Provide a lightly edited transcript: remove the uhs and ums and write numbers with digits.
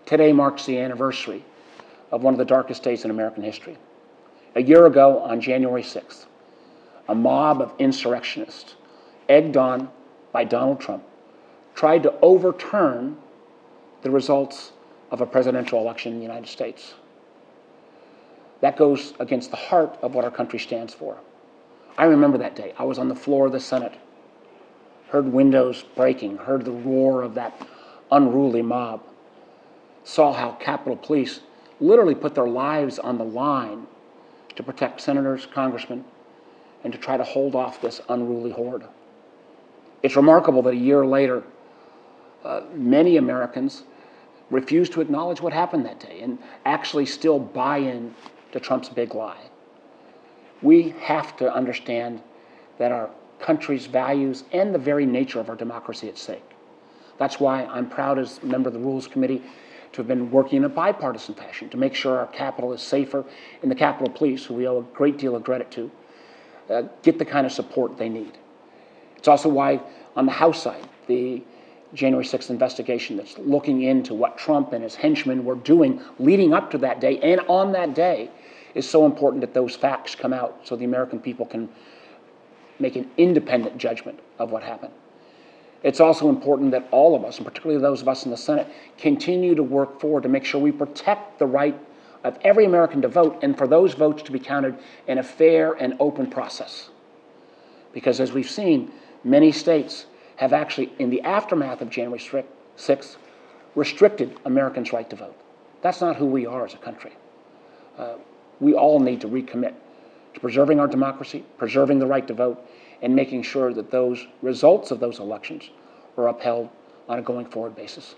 Today marks the anniversary of one of the darkest days in American history. A year ago, on January 6th, a mob of insurrectionists, egged on by Donald Trump, tried to overturn the results of a presidential election in the United States. That goes against the heart of what our country stands for. I remember that day. I was on the floor of the Senate, heard windows breaking, heard the roar of that unruly mob, saw how Capitol Police literally put their lives on the line to protect senators, congressmen, and to try to hold off this unruly horde. It's remarkable that a year later, many Americans refuse to acknowledge what happened that day and actually still buy in to Trump's big lie. We have to understand that our country's values and the very nature of our democracy at stake. That's why I'm proud as a member of the Rules Committee to have been working in a bipartisan fashion to make sure our Capitol is safer and the Capitol Police, who we owe a great deal of credit to, get the kind of support they need. It's also why on the House side, the January 6th investigation that's looking into what Trump and his henchmen were doing leading up to that day and on that day is so important that those facts come out so the American people can make an independent judgment of what happened. It's also important that all of us, and particularly those of us in the Senate, continue to work forward to make sure we protect the right of every American to vote and for those votes to be counted in a fair and open process. Because as we've seen, many states have actually, in the aftermath of January 6th, restricted Americans' right to vote. That's not who we are as a country. We all need to recommit to preserving our democracy, preserving the right to vote, and making sure that those results of those elections are upheld on a going forward basis.